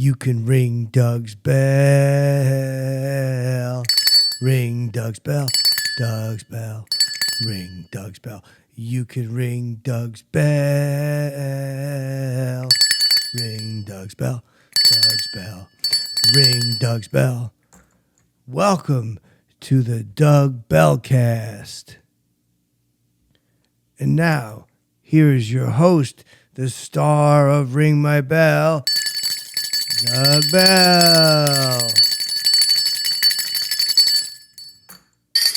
You can ring Doug's bell. Ring Doug's bell. Doug's bell. Ring Doug's bell. You can ring Doug's bell. Ring Doug's bell. Doug's bell. Ring Doug's bell. Welcome to the Doug Bellcast. And now, here is your host, the star of Ring My Bell, Doug Bell.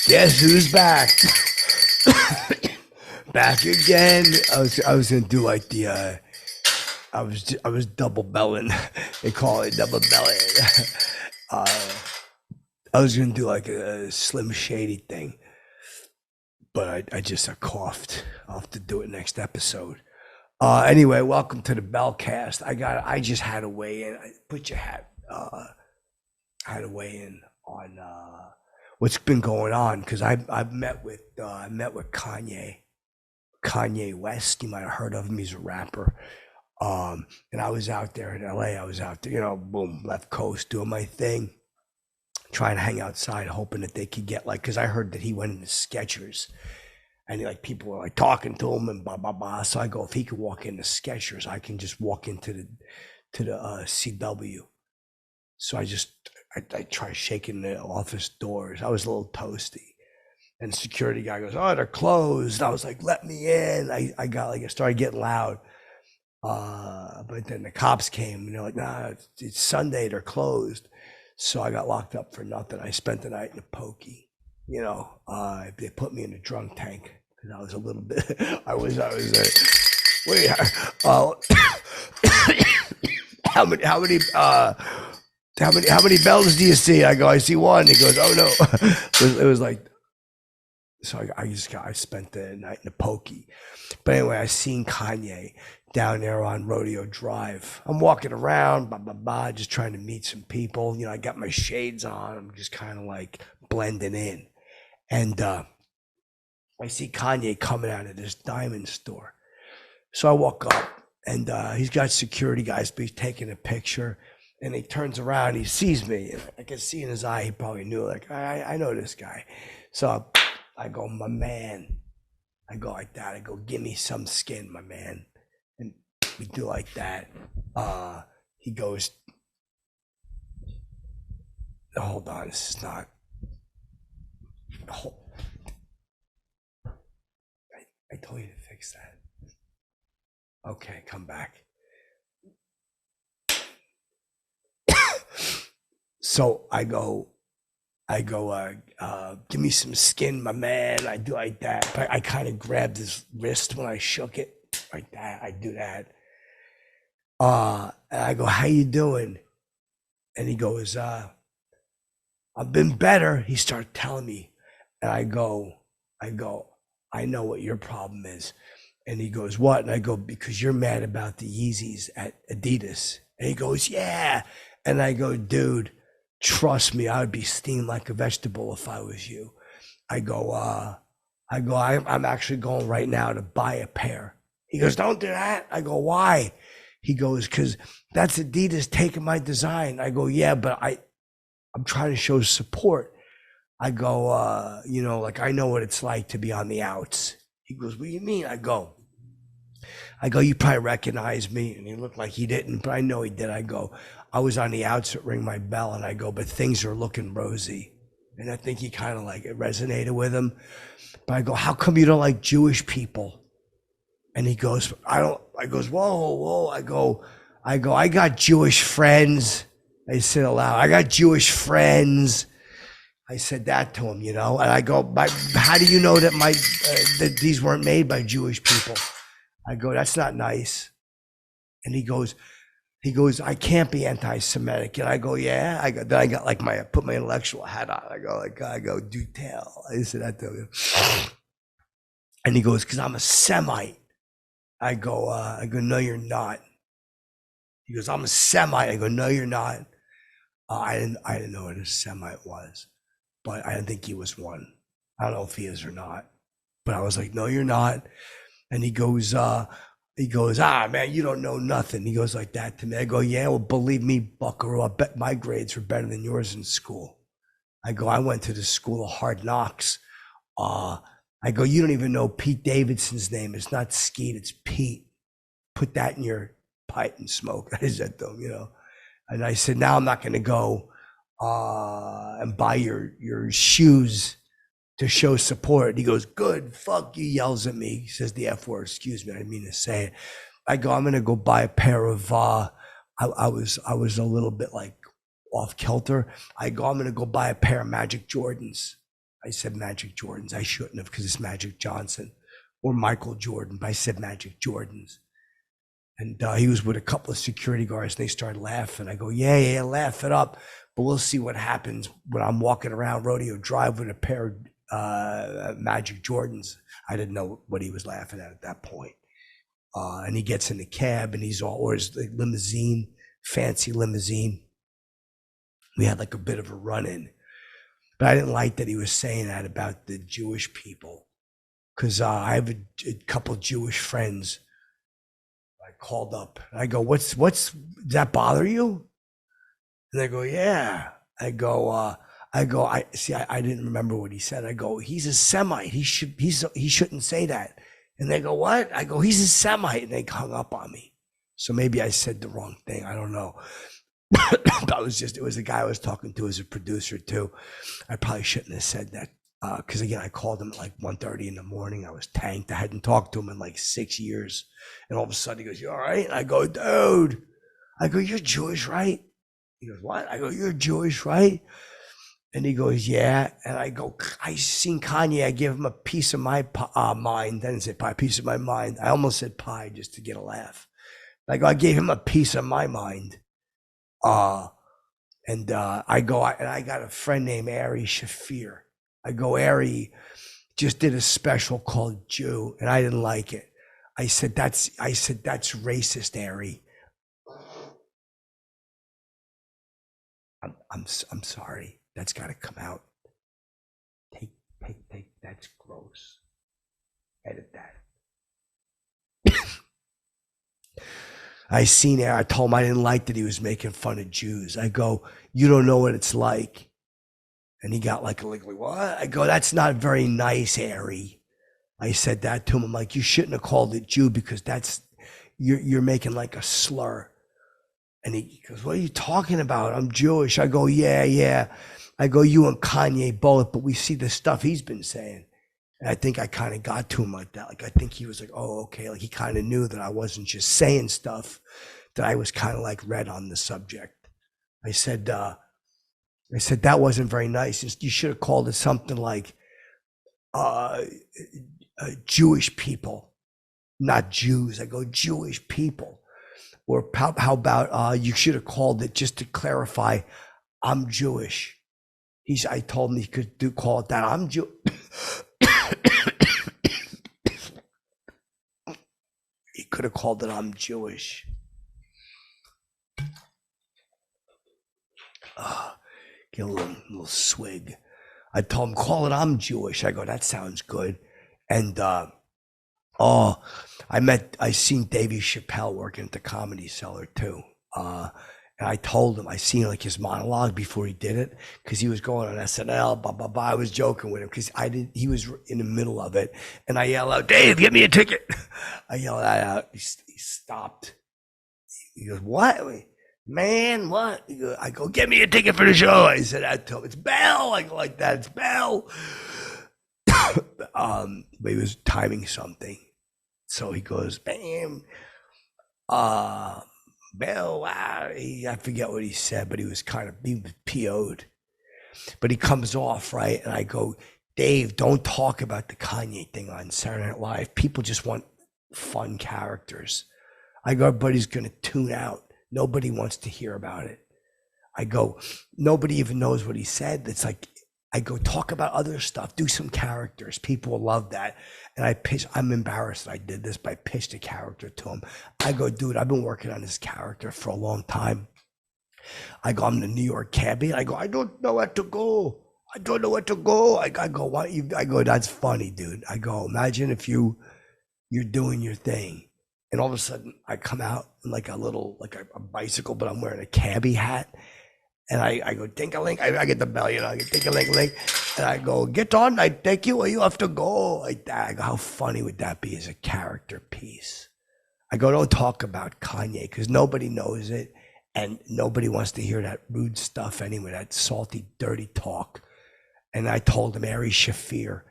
Guess who's back? Back again. I was gonna do like the I was double belling. They call it double belling. I was gonna do like a Slim Shady thing, but I just coughed. I'll have to do it next episode. Anyway, welcome to the Bellcast. I just had to weigh in. Put your hat. I had to weigh in on what's been going on because I met with Kanye West. You might have heard of him. He's a rapper. And I was out there in LA. I was out there, boom, left coast, doing my thing, trying to hang outside, hoping that they could get because I heard that he went into Skechers. And people were talking to him and blah blah blah. So I go, if he could walk into Skechers, I can just walk into the CW. So I try shaking the office doors. I was a little toasty, and the security guy goes, "Oh, they're closed." And I was like, "Let me in." I started getting loud, but then the cops came and they're like, "Nah, it's Sunday. They're closed." So I got locked up for nothing. I spent the night in a pokey. They put me in a drunk tank because I was a little bit. How many bells do you see? I go, I see one. He goes, oh no. It was like, so I spent the night in a pokey. But anyway, I seen Kanye down there on Rodeo Drive. I'm walking around, blah blah blah, just trying to meet some people. I got my shades on. I'm just kind of blending in. And I see Kanye coming out of this diamond store. So I walk up, and he's got security guys, but he's taking a picture. And he turns around, he sees me. And I can see in his eye, he probably knew, I know this guy. So I go, my man. I go like that. I go, give me some skin, my man. And we do like that. He goes, hold on, this is not. I told you to fix that. Okay, come back. So I go, give me some skin, my man. I do like that. But I kind of grabbed his wrist when I shook it like that. I do that. And I go, how you doing? And he goes, I've been better. He started telling me. And I go, I know what your problem is. And he goes, what? And I go, because you're mad about the Yeezys at Adidas. And he goes, yeah. And I go, dude, trust me, I would be steamed like a vegetable if I was you. I'm actually going right now to buy a pair. He goes, don't do that. I go, why? He goes, because that's Adidas taking my design. I go, yeah, but I'm trying to show support. I go, I know what it's like to be on the outs. He goes, what do you mean? I go, you probably recognize me. And he looked like he didn't, but I know he did. I go, I was on the outs at Ring My Bell. And I go, but things are looking rosy. And I think he kind of it resonated with him. But I go, how come you don't like Jewish people? And he goes, I goes, whoa. I go, I got Jewish friends. I said aloud, I got Jewish friends. I said that to him, and I go, how do you know that that these weren't made by Jewish people? I go, that's not nice. And he goes, I can't be anti-Semitic. And I go, yeah. Then I got I put my intellectual hat on. I go, do tell. I said that to him. And he goes, because I'm a Semite. I go, no, you're not. He goes, I'm a Semite. I go, no, you're not. I didn't know what a Semite was. But I didn't think he was one. I don't know if he is or not. But I was like, no, you're not. And he goes, He goes, man, you don't know nothing. He goes like that to me. I go, yeah, well, believe me, buckaroo, I bet my grades were better than yours in school. I go, I went to the school of hard knocks. I go, you don't even know Pete Davidson's name. It's not Skeet, it's Pete. Put that in your pipe and smoke. I said to him, And I said, now I'm not going to go and buy your shoes to show support. And he goes, good, fuck you, yells at me. He says the F word, excuse me, I didn't mean to say it. I go, I'm going to go buy a pair of, I was a little bit like off kilter. I go, I'm going to go buy a pair of Magic Jordans. I said Magic Jordans. I shouldn't have because it's Magic Johnson or Michael Jordan, but I said Magic Jordans. And he was with a couple of security guards and they started laughing. I go, yeah, laugh it up. But we'll see what happens when I'm walking around Rodeo Drive with a pair of Magic Jordans. I didn't know what he was laughing at that point. And he gets in the cab and he's all, or his limousine, fancy limousine. We had like a bit of a run-in. But I didn't like that he was saying that about the Jewish people. Because I have a couple Jewish friends. I called up. I go, what's, does that bother you? And they go, yeah. I didn't remember what he said. I go, he's a Semite. He shouldn't say that. And they go, what? I go, he's a Semite. And they hung up on me. So maybe I said the wrong thing. I don't know. It was the guy I was talking to as a producer too. I probably shouldn't have said that. Because again, I called him at like 1:30 in the morning. I was tanked. I hadn't talked to him in like 6 years. And all of a sudden he goes, you all right? And I go, dude. I go, you're Jewish, right? He goes, what? I go, you're Jewish, right? And he goes, yeah. And I go, I seen Kanye. I gave him a piece of my mind. I didn't say pie, a piece of my mind. I almost said pie just to get a laugh. I go, I gave him a piece of my mind. I got a friend named Ari Shaffir. I go, Ari just did a special called Jew, and I didn't like it. I said, that's racist, Ari. I'm sorry. That's got to come out. Take. That's gross. Edit that. I seen it. I told him I didn't like that he was making fun of Jews. I go, you don't know what it's like. And he got like, what? I go, that's not very nice, Ari. I said that to him. I'm like, you shouldn't have called it Jew because you're making like a slur. And he goes, what are you talking about? I'm Jewish. I go, yeah. I go, you and Kanye both, but we see the stuff he's been saying. And I think I kind of got to him like that. Like, I think he was like, oh, okay. Like he kind of knew that I wasn't just saying stuff, that I was kind of like read on the subject. I said, that wasn't very nice. You should have called it something like Jewish people, not Jews. I go, Jewish people. Or how about you should have called it, just to clarify, I'm Jewish. I told him he could call it that. I'm Jewish. He could have called it I'm Jewish. Get a little swig. I told him, call it I'm Jewish. I go, that sounds good. And I seen Dave Chappelle working at the Comedy Cellar too. And I told him, I seen like his monologue before he did it, because he was going on SNL, blah, blah, blah. I was joking with him because he was in the middle of it. And I yell out, Dave, get me a ticket. I yell that out. He stopped. He goes, what? Man, what? I go, get me a ticket for the show. I said that to him. It's Bell. I go like that. It's Bell. But he was timing something. So he goes, bam. Bell, wow. I forget what he said, but he was PO'd. But he comes off, right? And I go, Dave, don't talk about the Kanye thing on Saturday Night Live. People just want fun characters. I go, everybody's going to tune out. Nobody wants to hear about it. I go, nobody even knows what he said. It's like, I go, talk about other stuff. Do some characters. People will love that. And I'm embarrassed that I did this, but I pitched a character to him. I go, dude, I've been working on this character for a long time. I go, I'm the New York cabbie. I go, I don't know where to go. I don't know where to go. I go, why don't you? I go, that's funny, dude. I go, imagine if you're doing your thing And all of a sudden, I come out in like a bicycle, but I'm wearing a cabbie hat. And I go, dink-a-link. I get the bell, you know, I get dink-a-link-link. And I go, get on, I take you, or you have to go. Like that. I go, how funny would that be as a character piece? I go, don't talk about Kanye, because nobody knows it. And nobody wants to hear that rude stuff anyway, that salty, dirty talk. And I told him Ari Shaffir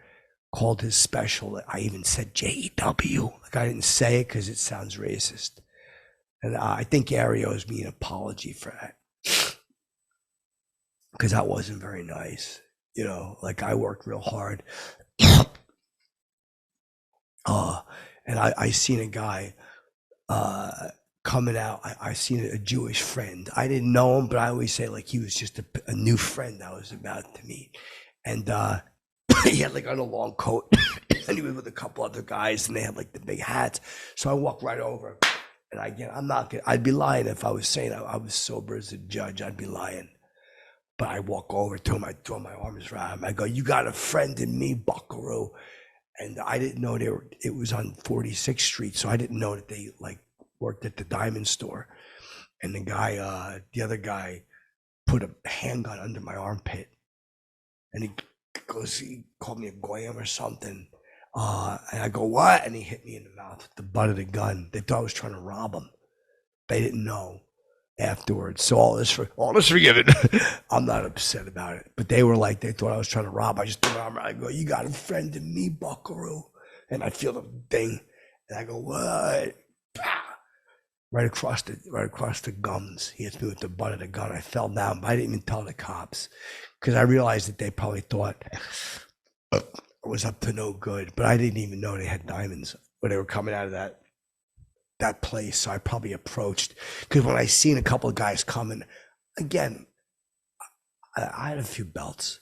called his special. I even said J-E-W. Like I didn't say it because it sounds racist. And I think Ari owes me an apology for that. Because that wasn't very nice. You know, like I worked real hard. And I seen a guy coming out. I seen a Jewish friend. I didn't know him, but I always say like he was just a new friend I was about to meet. And he had like on a long coat and he was with a couple other guys and they had like the big hats. So I walked right over and I'd be lying if I was saying I was sober as a judge. I'd be lying. But I walk over to him, I throw my arms around him. I go, you got a friend in me, buckaroo. And I didn't know it was on 46th Street. So I didn't know that they like worked at the diamond store. And the other guy put a handgun under my armpit. And he called me a goyim or something. And I go, what? And he hit me in the mouth with the butt of the gun. They thought I was trying to rob him. They didn't know afterwards. So all this forgiven. I'm not upset about it. But they were like, they thought I was trying to rob. I just threw my arm around. I go, you got a friend in me, buckaroo. And I feel the thing. And I go, what? Right across the gums. He hits me with the butt of the gun. I fell down, but I didn't even tell the cops because I realized that they probably thought I was up to no good. But I didn't even know they had diamonds when they were coming out of that place. So I probably approached because when I seen a couple of guys coming, again, I had a few belts.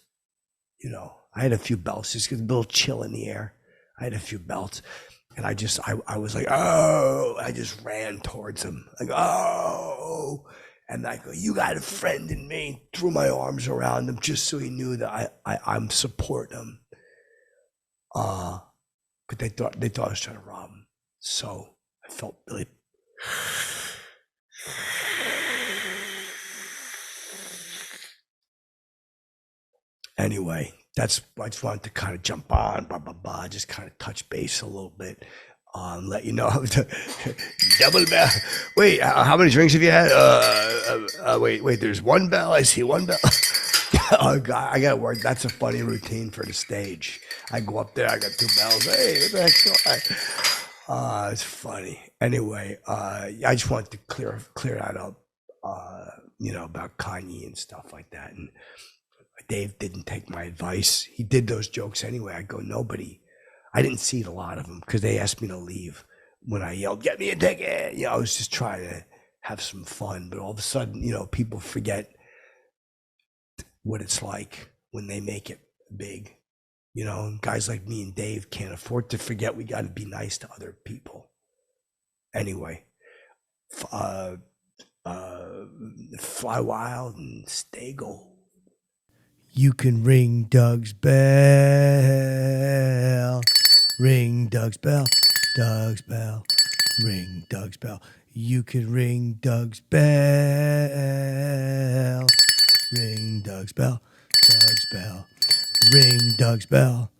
You know, I had a few belts just because a little chill in the air. I had a few belts. And I was like, oh, I just ran towards him. Like, oh, and I go, you got a friend in me. Threw my arms around him just so he knew that I'm supporting him. But they thought I was trying to rob him. So I felt really. Anyway. I just wanted to kind of jump on, just kind of touch base a little bit, let you know. Double bell. Wait, how many drinks have you had? Wait, there's one bell. I see one bell. Oh, God, I got to work. That's a funny routine for the stage. I go up there, I got two bells. Hey, what the heck's going on? It's funny. Anyway, I just wanted to clear that up, about Kanye and stuff like that. And Dave didn't take my advice. He did those jokes anyway. I go, I didn't see a lot of them because they asked me to leave when I yelled, get me a ticket. I was just trying to have some fun. But all of a sudden, people forget what it's like when they make it big. Guys like me and Dave can't afford to forget we got to be nice to other people. Anyway, fly wild and stay gold. You can ring Doug's bell. Ring Doug's bell. Doug's bell. Ring Doug's bell. You can ring Doug's bell. Ring Doug's bell. Doug's bell. Ring Doug's bell.